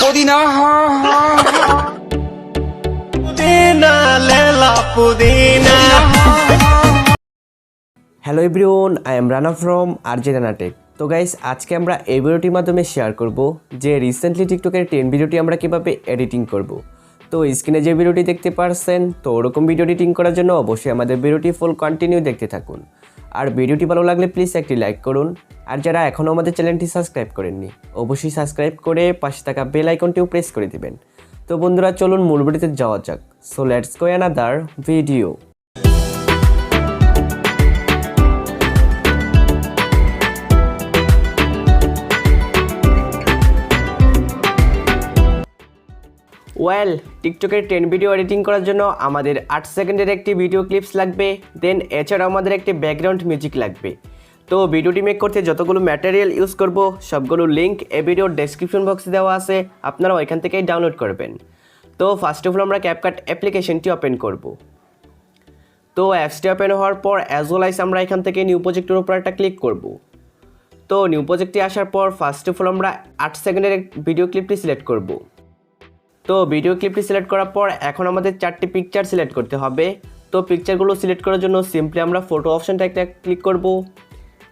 Pudina, Pudina, Lela Pudina. Hello everyone, I am Rana from Rana tech. তো guys, আজকে আমরা এই ভিডিওটির মাধ্যমে শেয়ার করব যে রিসেন্টলি টিকটকের 10 ভিডিওটি আমরা কীভাবে এডিটিং করব। তো স্ক্রিনে যে ভিডিওটি দেখতে পারছেন, তো ওরকম ভিডিও এডিটিং করার জন্য অবশ্যই আমাদের ভিডিওটি ফুল কন্টিনিউ দেখতে থাকুন। আর ভিডিওটি ভালো লাগলে প্লিজ একটি লাইক করুন। আর যারা এখনও আমাদের চ্যানেলটি সাবস্ক্রাইব করেননি, অবশ্যই সাবস্ক্রাইব করে পাশে থাকা বেল আইকনটিও প্রেস করে দিবেন। তো বন্ধুরা, চলুন মূল ভিডিওতে যাওয়া যাক। So let's go another video. Well, টিকটকের 10 ভিডিও এডিটিং করার জন্য আমাদের 8 সেকেন্ডের একটি ভিডিও ক্লিপস লাগবে, দেন এছাড়াও আমাদের একটি ব্যাকগ্রাউন্ড মিউজিক লাগবে। তো ভিডিওটি মেক করতে যতগুলো ম্যাটেরিয়াল ইউজ করব সবগুলো লিঙ্ক এই ভিডিওর ডেসক্রিপশন বক্সে দেওয়া আছে, আপনারা ওইখান থেকেই ডাউনলোড করবেন। তো ফার্স্ট অফ অল আমরা ক্যাপকাট অ্যাপ্লিকেশনটি ওপেন করব। তো অ্যাপসটি ওপেন হওয়ার পর অ্যাজ ওয়েল আইস আমরা এখান থেকে নিউ প্রজেক্টের উপর একটা ক্লিক করব। তো নিউ প্রজেক্টে আসার পর ফার্স্ট অফ অল আমরা 8 সেকেন্ডের ভিডিও ক্লিপটি সিলেক্ট করব। তো ভিডিও ক্লিপটি সিলেক্ট করার পর এখন আমাদের 4টি পিকচার সিলেক্ট করতে হবে। তো পিকচারগুলো সিলেক্ট করার জন্য সিম্পলি আমরা ফটো অপশনটা একটা ক্লিক করব।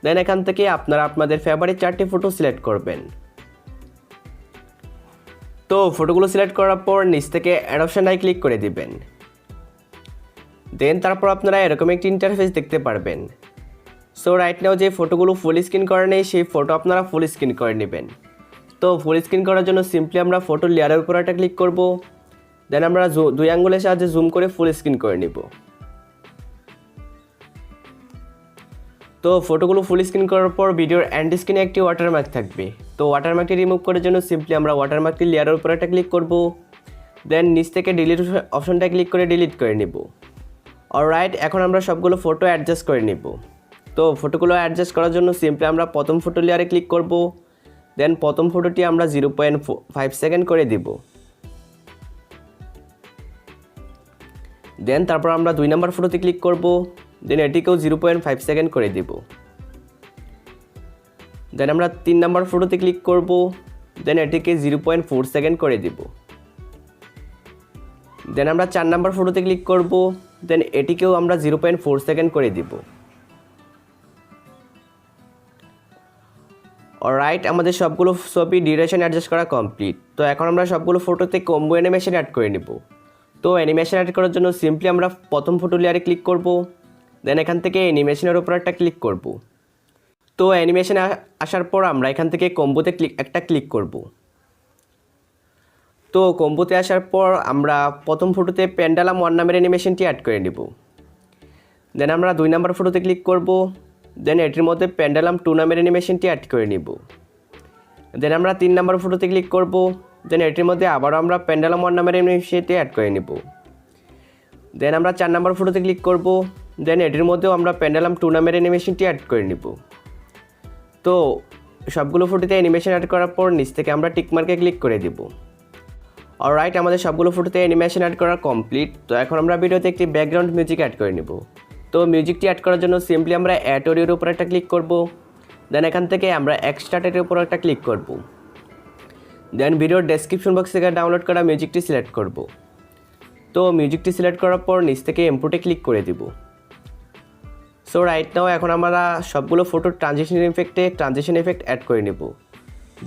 দেন এখান থেকে আপনারা আপনাদের ফেভারিট 4টি ফটো সিলেক্ট করবেন। তো ফটোগুলো সিলেক্ট করার পর নিচ থেকে অ্যাড অপশনটায় ক্লিক করে দিবেন। দেন তারপর আপনারা এরকম একটি ইন্টারফেস দেখতে পারবেন। সো রাইট নাও যে ফটোগুলো ফুল স্ক্রিন করা নেই, সেই ফটো আপনারা ফুল স্ক্রিন করে নেবেন। তো ফুল স্ক্রিন করার জন্য সিম্পলি আমরা ফটো লেয়ারের উপর একটা ক্লিক করব। দেন আমরা 2 আঙ্গুলের সাহায্যে জুম করে ফুল স্ক্রিন করে নিব। তো ফটোগুলো ফুল স্ক্রিন করার পর ভিডিওর এন্ড স্ক্রিনে একটি ওয়াটারমার্ক থাকবে। তো ওয়াটারমার্কটি রিমুভ করার জন্য সিম্পলি আমরা ওয়াটারমার্কটি লেয়ারের উপর একটা ক্লিক করব। দেন নিচ থেকে ডিলিট অপশনটা ক্লিক করে ডিলিট করে নিব। অলরাইট, এখন আমরা সবগুলো ফটো অ্যাডজাস্ট করে নিব। তো ফটোগুলো অ্যাডজাস্ট করার জন্য সিম্পলি আমরা প্রথম ফটো লেয়ারে ক্লিক করব। দেন প্রথম ফটোটি আমরা 0.5 সেকেন্ড করে দিব। দেন তারপর আমরা 2 নম্বর ফটোতে ক্লিক করব। দেন এটিকেও 0.5 সেকেন্ড করে দিব। দেন আমরা 3 নম্বর ফটোতে ক্লিক করব। দেন এটিকে 0.4 সেকেন্ড করে দিব। দেন আমরা 4 নম্বর ফটোতে ক্লিক করব। দেন এটিকেও আমরা 0.4 সেকেন্ড করে দিব। অলরাইট, আমাদের সবগুলো ছবি ডিউরেশন অ্যাডজাস্ট করা কমপ্লিট। তো এখন আমরা সবগুলো ফটোতে কম্বো অ্যানিমেশন অ্যাড করে নেব। তো অ্যানিমেশন অ্যাড করার জন্য সিম্পলি আমরা প্রথম ফটো লেয়ারে ক্লিক করব। দেন এখান থেকে অ্যানিমেশনের উপর একটা ক্লিক করব। তো অ্যানিমেশন আসার পর আমরা এখান থেকে কম্বোতে একটা ক্লিক করব। তো কম্বোতে আসার পর আমরা প্রথম ফটোতে পেন্ডালাম 1 নামের অ্যানিমেশনটি অ্যাড করে নেব। দেন আমরা 2 নম্বর ফটোতে ক্লিক করব। দেন এটির মধ্যে পেন্ডালাম 2 নামের অ্যানিমেশনটি অ্যাড করে নিব। দেন আমরা 3 নম্বর ফটোতে ক্লিক করব। দেন এটির মধ্যে আবারও আমরা পেন্ডালাম 1 নামের অ্যানিমেশনটি অ্যাড করে নিব। দেন আমরা 4 নম্বর ফটোতে ক্লিক করব। দেন এটির মধ্যেও আমরা পেন্ডালাম 2 নামের অ্যানিমেশনটি অ্যাড করে নিব। তো সবগুলো ফটোতে অ্যানিমেশন অ্যাড করার পর নিচ থেকে আমরা টিকমার্কে ক্লিক করে দিব। অলরাইট, আমাদের সবগুলো ফটোতে অ্যানিমেশন অ্যাড করা কমপ্লিট। তো এখন আমরা ভিডিওতে একটি ব্যাকগ্রাউন্ড মিউজিক অ্যাড করে নিব। তো মিউজিকটি অ্যাড করার জন্য সিম্পলি আমরা অ্যাড অডিওর উপর একটা ক্লিক করব। দেন এখান থেকে আমরা এক্সট্রাক্টের উপর একটা ক্লিক করব। দেন ভিডিওর ডেসক্রিপশন বক্স থেকে ডাউনলোড করা মিউজিকটি সিলেক্ট করব। তো মিউজিকটি সিলেক্ট করার পর নিচ থেকে ইম্পোর্টে ক্লিক করে দিব। সো রাইট নাও এখন আমরা সবগুলো ফটোর ট্রানজিশন এফেক্ট অ্যাড করে নেব।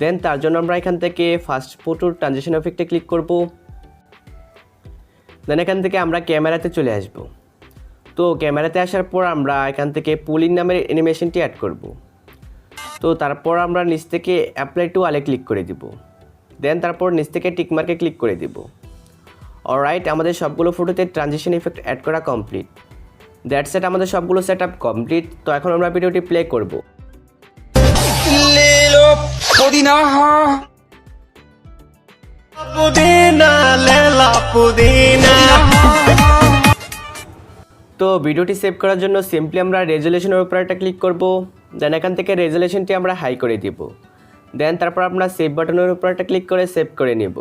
দেন তার জন্য আমরা এখান থেকে ফার্স্ট ফটোর ট্রানজিশন এফেক্টে ক্লিক করব। দেন এখান থেকে আমরা ক্যামেরাতে চলে আসব। তো ক্যামেরাতে আসার পর আমরা এখান থেকে পুলিং নামের অ্যানিমেশনটি অ্যাড করব। তো তারপর আমরা নিচ থেকে অ্যাপ্লাই টু আলে ক্লিক করে দিব। দেন তারপর নিচ থেকে টিকমার্কে ক্লিক করে দিব। অলরাইট, আমাদের সবগুলো ফটোতে ট্রানজিশন ইফেক্ট অ্যাড করা কমপ্লিট। দ্যাটস ইট, আমাদের সবগুলো সেটআপ কমপ্লিট। তো এখন আমরা ভিডিওটি প্লে করব। Lela Pudina, Pudina, Lela Pudina. তো ভিডিওটি সেভ করার জন্য সিম্পলি আমরা রেজুলেশনের উপর একটা ক্লিক করব। দেন এখান থেকে রেজুলেশনটি আমরা হাই করে দিব। দেন তারপর আপনার সেভ বাটনের উপর একটা ক্লিক করে সেভ করে নেব।